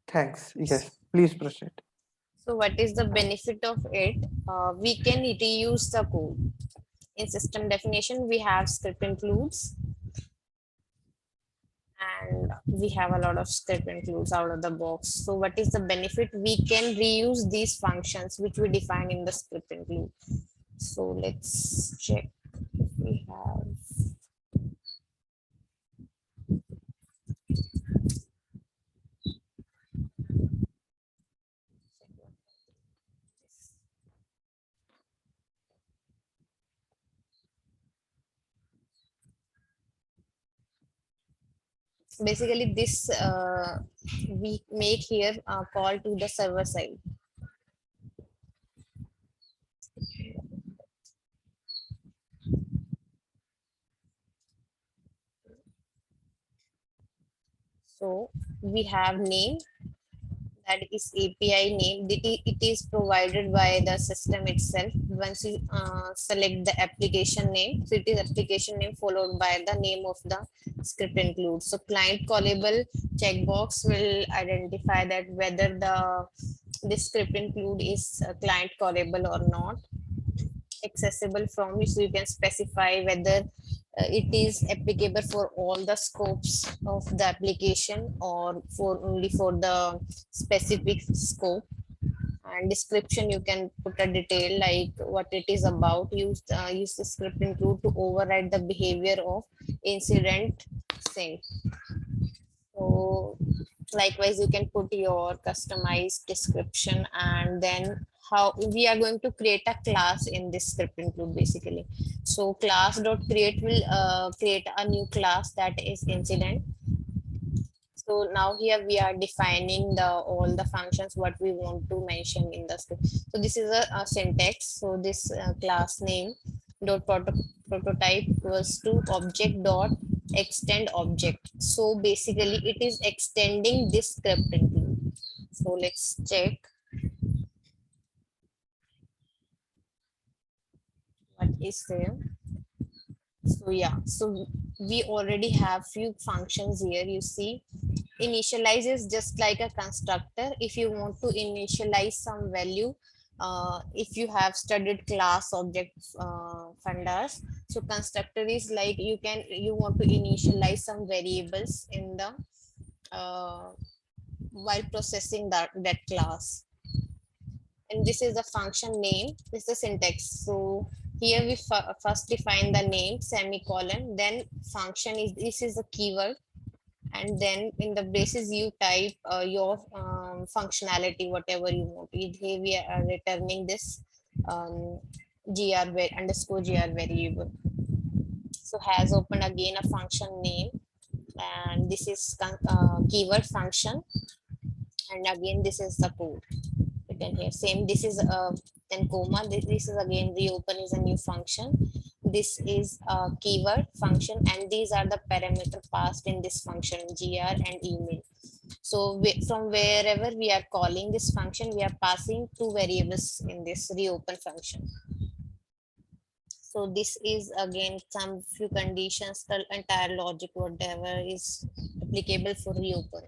Thanks. Yes, please proceed. So what is the benefit of it? We can reuse the code. In system definition, we have script includes, and we have a lot of script includes out of the box. So what is the benefit? We can reuse these functions which we define in the script include. So let's check if we have. Basically, this we make here a call to the server side. So we have name, that is API name. It is provided by the system itself. Once you select the application name, so it is application name followed by the name of the script include. So client callable checkbox will identify that whether this script include is client callable or not, accessible from which you can specify whether it is applicable for all the scopes of the application or for only for the specific scope. And description, you can put a detail like what it is about. Use the script include to override the behavior of incident sync. So likewise, you can put your customized description, and then how we are going to create a class in this script include basically. So class dot create will create a new class that is incident. So now here we are defining the all the functions what we want to mention in the script. So this is a syntax. So this class name dot prototype equals to object dot extend object. So basically it is extending this script include. So let's check what is there. So yeah, so we already have few functions here. You see, initialize is just like a constructor. If you want to initialize some value, if you have studied class object funders, so constructor is like you want to initialize some variables in the uh, while processing that class. And this is the function name. This is the syntax. So here we first define the name semicolon, then function is this is a keyword, and then in the braces you type your functionality whatever you want. Here we are returning this um, underscore gr variable. So has opened again a function name, and this is keyword function, and again this is the code. You can hear same. This is then comma. This is again reopen is a new function. This is a keyword function, and these are the parameter passed in this function gr and email. So from wherever we are calling this function, we are passing two variables in this reopen function. So this is again some few conditions, the entire logic whatever is applicable for reopen.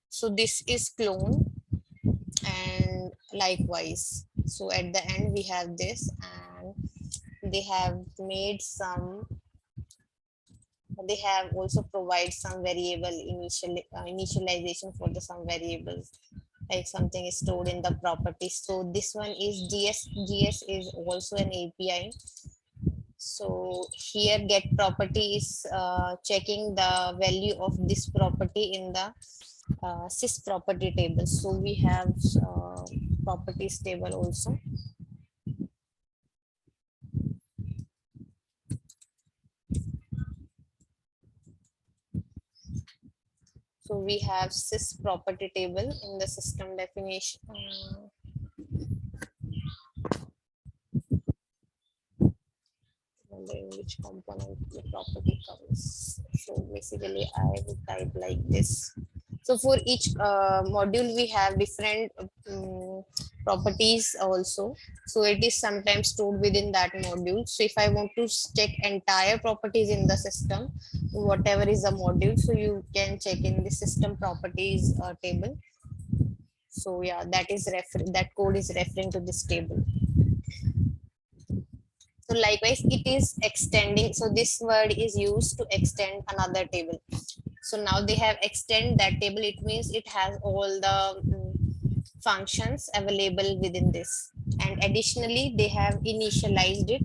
So this is clone, and likewise. So at the end we have this, and they have made some, they have also provide some variable initialization for the some variables, like something is stored in the property. So this one is gs is also an API. So here get property is checking the value of this property in the sys property table. So we have properties table also. So we have sys property table in the system definition. Wondering which component the property comes. So basically I would type like this. So for each module we have different properties also. So it is sometimes stored within that module. So if I want to check entire properties in the system, whatever is the module, so you can check in the system properties table. So yeah, that code is referring to this table. So likewise, it is extending. So this word is used to extend another table. So now they have extend that table. It means it has all the functions available within this. And additionally, they have initialized it.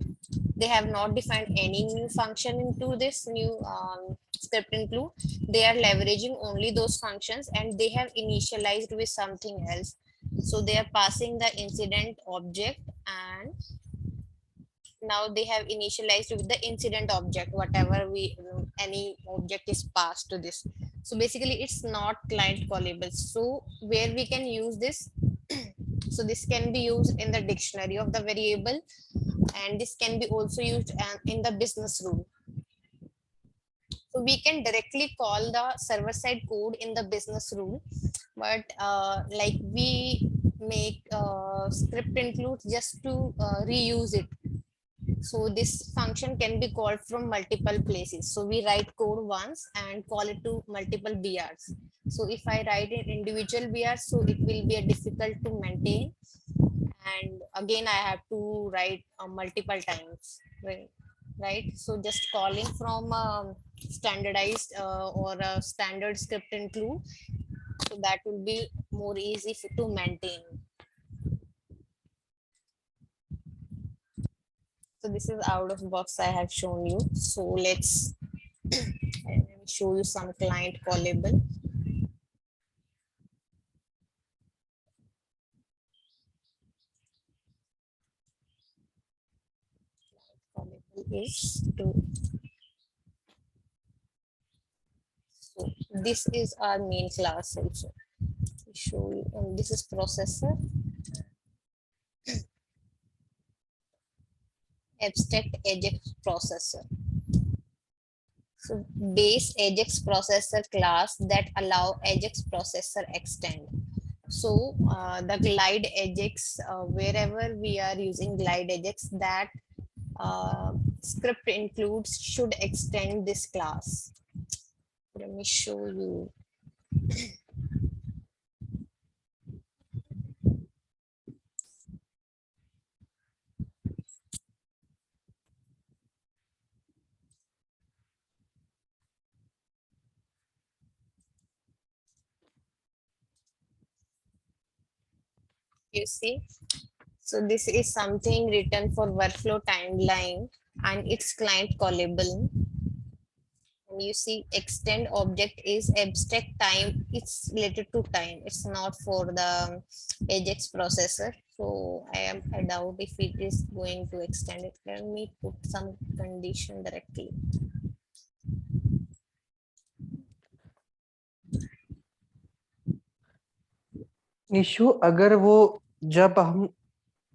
They have not defined any new function into this new script include. They are leveraging only those functions, and they have initialized with something else. So they are passing the incident object, and now they have initialized with the incident object, whatever we any object is passed to this. So basically it's not client callable. So where we can use this, so this can be used in the dictionary of the variable, and this can be also used in the business rule. So we can directly call the server side code in the business rule, but like we make script include just to reuse it. So this function can be called from multiple places. So we write code once and call it to multiple BRs. So if I write in individual BRs, so it will be a difficult to maintain. And again, I have to write multiple times, right? So just calling from standardized or a standard script include, so that will be more easy to maintain. So this is out of box I have shown you. So let's show you some client callable. Callable is to. So this is our main class also. Show you, and this is processor, abstract Ajax processor. So base Ajax processor class that allow Ajax processor extend. So the glide Ajax, wherever we are using glide Ajax, that script includes should extend this class. Let me show you. You see, so this is something written for workflow timeline, and it's client callable. And you see extend object is abstract time, it's related to time, it's not for the Ajax processor. So I doubt if it is going to extend it. Let me put some condition directly. Issue अगर वो जब हम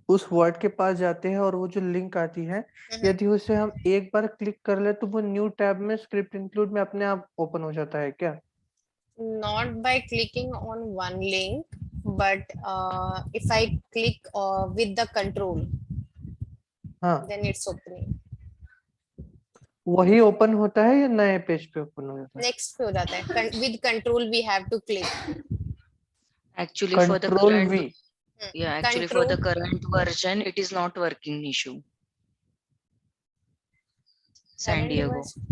उस word के पास जाते हैं और वो जो लिंक आती है, यदि उसे हम एक बार क्लिक कर ले तो वो न्यू टैब में स्क्रिप्ट इंक्लूड में अपने आप ओपन हो जाता है क्या? Not by clicking on one link, but if I click with the control, हाँ, then it's opening. वही ओपन होता है या नए पेज पे ओपन हो जाता है? Next पे हो जाता है, with control we have to click. Actually, for the control current, we. yeah, actually for Control. the current version, it is not working issue. San Current Diego. version.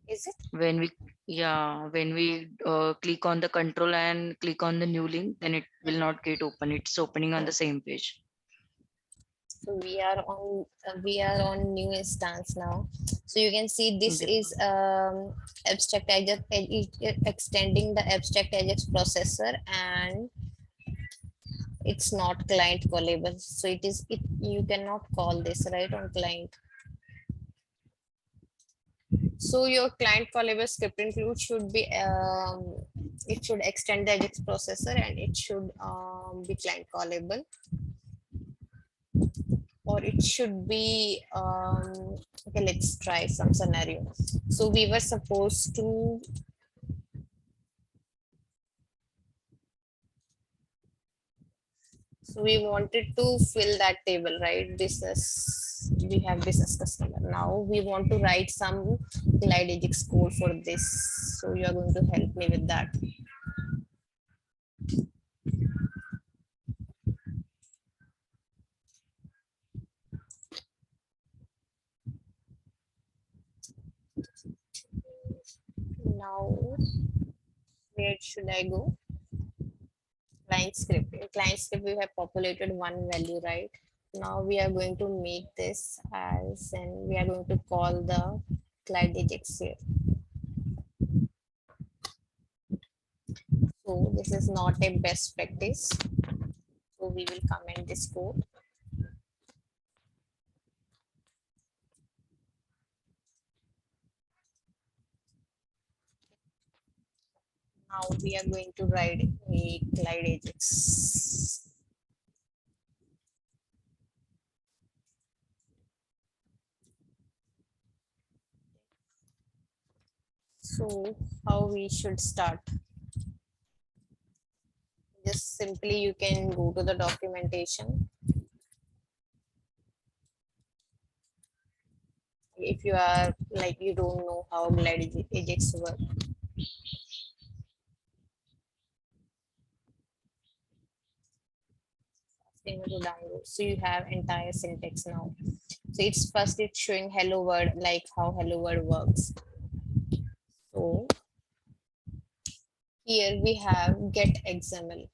Is it? When we, yeah, when we click on the control and click on the new link, then it will not get open. It's opening on the same page. So we are on new instance now. So you can see this Yep. is abstract Ajax extending the abstract Ajax processor, and it's not client callable. So it is it you cannot call this right on client. So your client callable script include should be it should extend the Ajax processor, and it should be client callable, or it should be okay. Let's try some scenario. So we were supposed to So we wanted to fill that table, right? Business, we have business customer. Now we want to write some Glide Ajax code for this. So you are going to help me with that. Now, where should I go? Client script. In client script, we have populated one value, right? Now we are going to make this as, and we are going to call the Glide Ajax here. So this is not a best practice. So we will comment this code. Now we are going to write a Glide Ajax. So how we should start? Just simply you can go to the documentation. If you are like you don't know how Glide Ajax work. Thing to download. So you have entire syntax now. So it's first it's showing hello world, like how hello world works. So here we have get XML.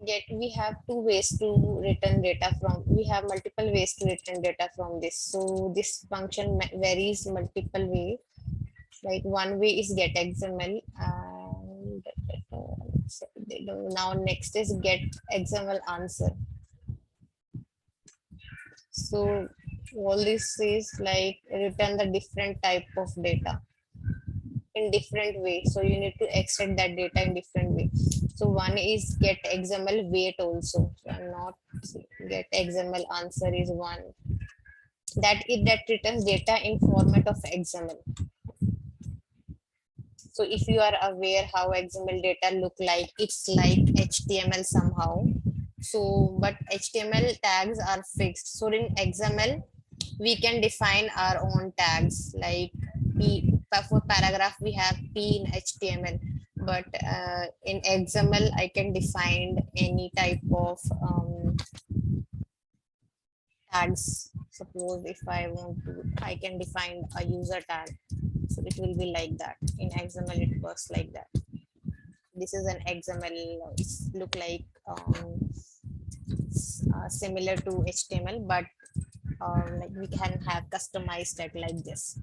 Get, we have two ways to return data from, we have multiple ways to return data from this. So this function varies multiple way. Like one way is get XML, and now next is get XML answer. So all this is like return the different type of data in different way. So you need to extract that data in different way. So one is get XML weight also. So I'm not, get XML answer is one. That returns data in format of XML. So if you are aware how XML data look like, it's like HTML somehow. So, but HTML tags are fixed. So in XML, we can define our own tags. Like P, for paragraph, we have P in HTML. But in XML, I can define any type of tags. Suppose if I want to, I can define a user tag. So it will be like that. In XML, it works like that. This is an XML, it's look like similar to HTML, but like we can have customized tag like this.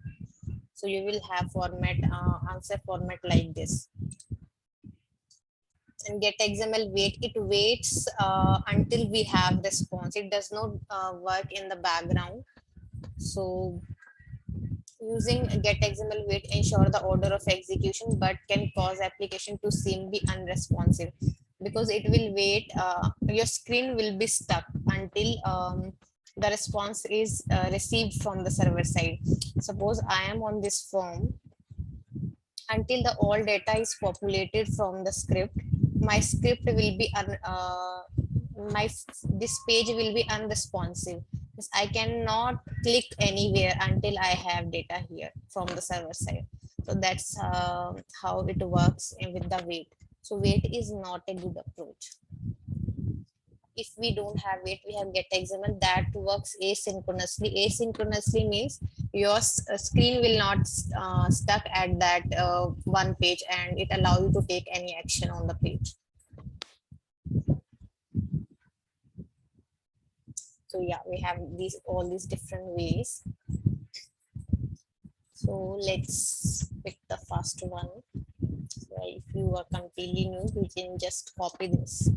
So you will have format, answer format like this. And get XML wait, it waits until we have response. It does not work in the background. So using get XML wait ensure the order of execution, but can cause application to seem be unresponsive, because it will wait, your screen will be stuck until the response is received from the server side. Suppose I am on this form, until the all data is populated from the script, my script will be this page will be unresponsive. I cannot click anywhere until I have data here from the server side. So that's how it works with the wait. So wait is not a good approach. If we don't have wait, we have get XML that works asynchronously. Asynchronously means your screen will not stuck at that one page, and it allow you to take any action on the page. So yeah, we have these all these different ways. So let's pick the first one. So if you are completely new, you can just copy this.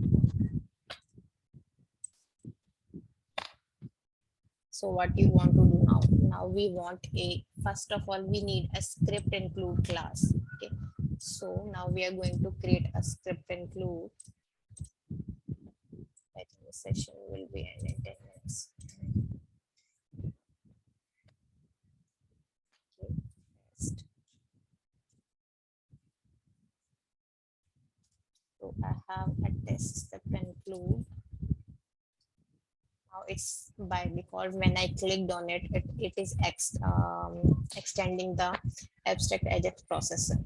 So what you want to do now? Now we want a, first of all, we need a script include class. Okay. So now we are going to create a script include. I think the session will be in 10 minutes. Okay. So I have a test step conclude. Now it's by default when I clicked on it, it is extending the abstract Ajax processor.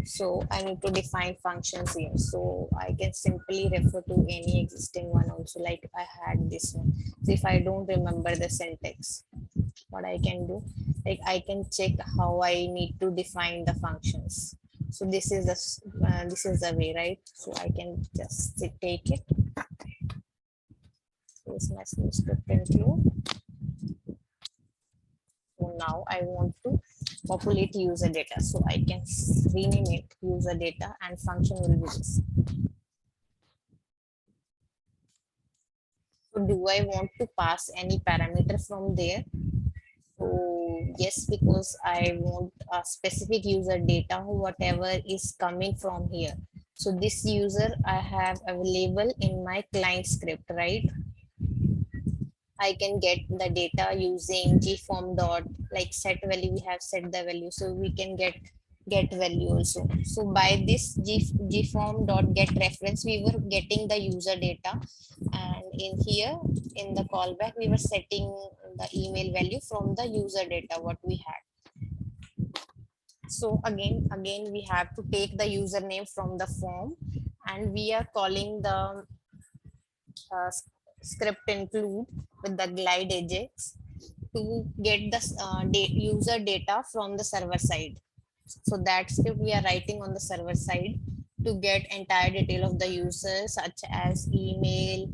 So I need to define functions here. So I can simply refer to any existing one also, like I had this one. So if I don't remember the syntax, what I can do, like I can check how I need to define the functions. So this is the way, right? So I can just take it. This message script include. So now I want to populate user data. So I can rename it user data and function will be this. So do I want to pass any parameter from there? So yes, because I want a specific user data, whatever is coming from here. So this user I have available in my client script, right? I can get the data using gform dot like set value. We have set the value, so we can get value also. So by this gform dot get reference, we were getting the user data, and in here in the callback, we were setting the email value from the user data what we had. So again we have to take the username from the form, and we are calling the uh, script include with the glide ajax to get the user data from the server side. So that script we are writing on the server side to get entire detail of the user, such as email,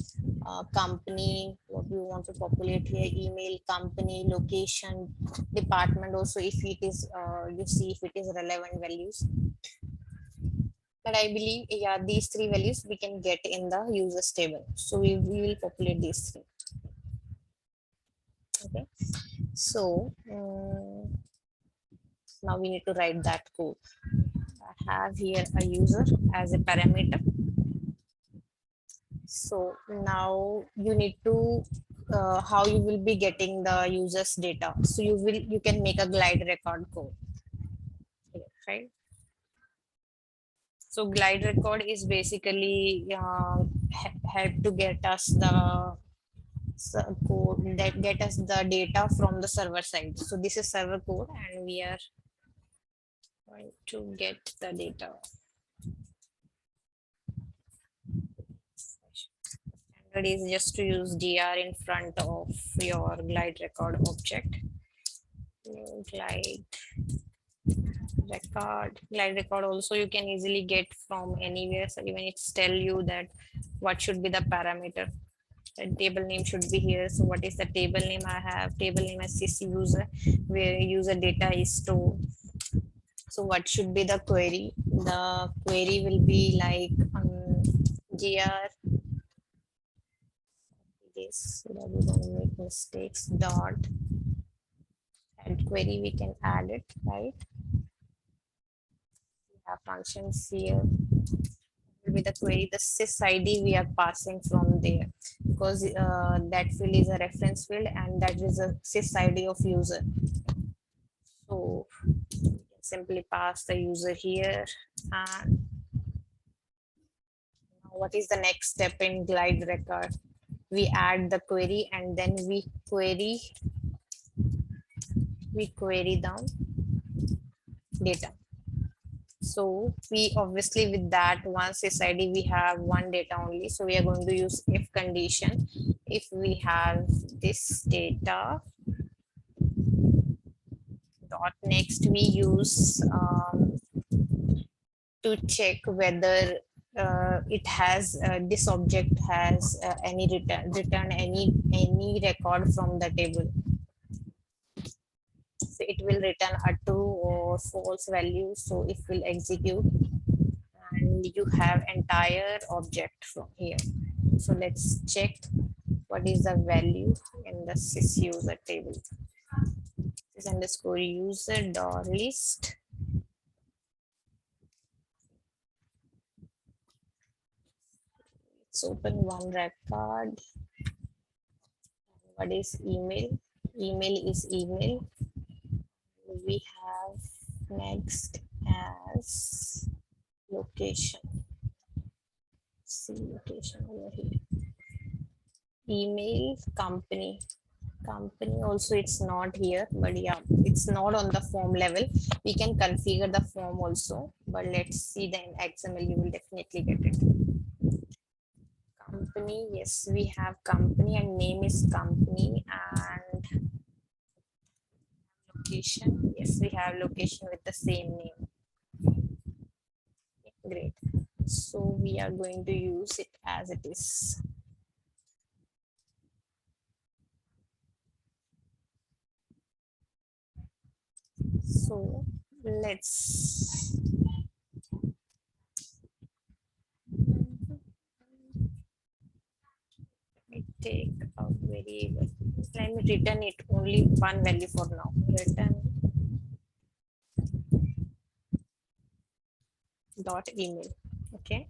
company, what we want to populate here, email, company, location, department also, if it is you see if it is relevant values. But I believe, yeah, these three values we can get in the users table. So we will populate these three. Okay. So now we need to write that code. I have here a user as a parameter. So now you need to how you will be getting the users data. So you can make a glide record code here, right? So glide record is basically help to get us the code that get us the data from the server side. So this is server code, and we are going to get the data. Standard is just to use dr in front of your glide record object. Glide record also you can easily get from anywhere. So even it's tell you that what should be the parameter. The table name should be here. So what is the table name? I have table name as sys user, where user data is stored. So what should be the query? The query will be like gr this, so that we don't make mistakes, dot add query. We can add it, right? We have functions here. With the query, the sys id we are passing from there, because that field is a reference field, and that is a sys id of user. So simply pass the user here. And what is the next step in glide record? We add the query, and then we query down data. So we obviously with that one sys we have one data only. So we are going to use if condition. If we have this data dot next, we use to check whether it has this object has any return any record from the table. So it will return a true or false value. So it will execute, and you have entire object from here. So let's check what is the value in the sys user table. Sys underscore user dot list. Let's open one record. What is email? Email is email. We have next as location. see location over here. Email, company also, it's not here, but yeah, it's not on the form level. We can configure the form also, but let's see the XML. You will definitely get it. Company, yes, we have company and name is company, and location, yes, we have location with the same name. Great. So we are going to use it as it is. So let's take a variable. Let me return it only one value for now. Return dot email. Okay.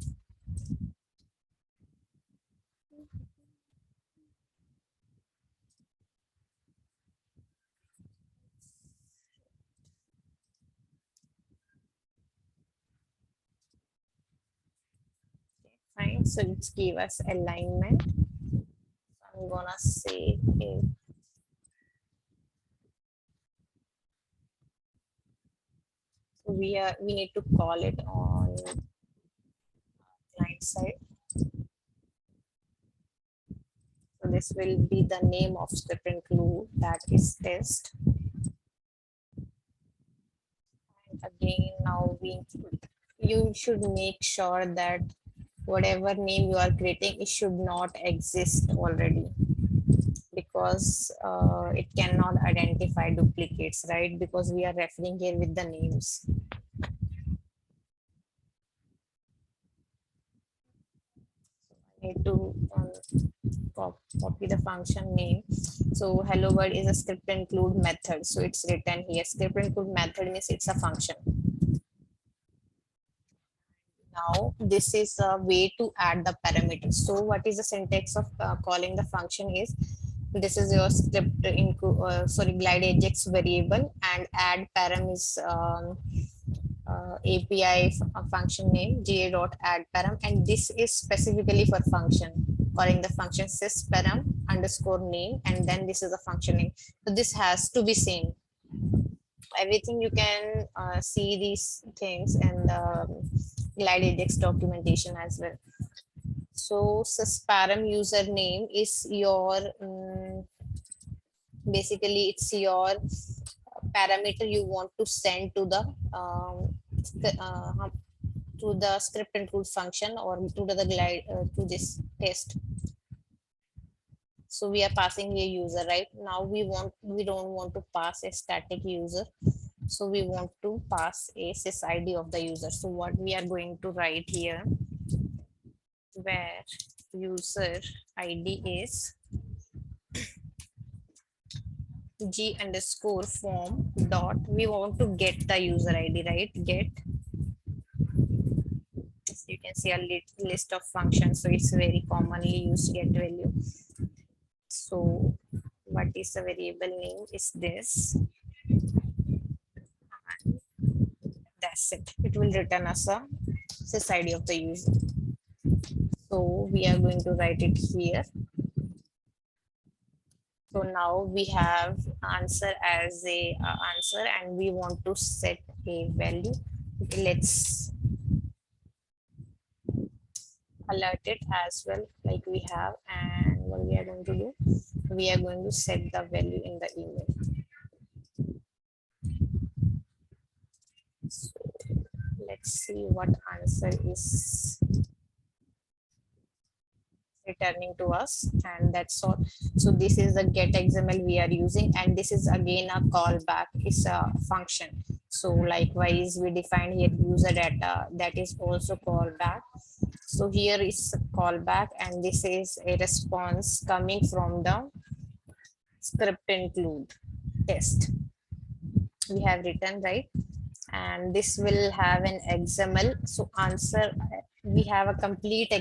Fine. So it's give us alignment. I'm gonna say okay. So we need to call it on client side. So this will be the name of script include, that is test. And again, now you should make sure that whatever name you are creating, it should not exist already, because it cannot identify duplicates, right? Because we are referring here with the names. I need to copy the function name. So hello world is a script include method. So it's written here. Script include method means it's a function. Now this is a way to add the parameters. So what is the syntax of calling the function is, this is your script sorry, glide ajax variable, and add param is API function name ga.add param, and this is specifically for function, calling the function sys param underscore name, and then this is the function name. So this has to be same. Everything you can see these things in the glide ajax documentation as well. So sysparam username is your basically it's your parameter you want to send to the to the script include function or to the glide to this test. So we are passing a user right now. We don't want to pass a static user, so we want to pass a sys id of the user. So what we are going to write here, where user id is g underscore form dot, we want to get the user id, right? Get, you can see a list of functions, so it's very commonly used get value. So what is the variable name is this, and that's it. It will return us a sys id of the user. So we are going to write it here. So now we have answer as a answer, and we want to set a value. Okay, let's alert it as well, like we have. And what we are going to do, we are going to set the value in the email. So let's see what answer is returning to us, and that's all. So this is the get xml we are using, and this is again a callback, is a function. So likewise we define here user data, that is also callback. So here is callback, and this is a response coming from the script include test we have written, right? And this will have an XML. So answer, we have a complete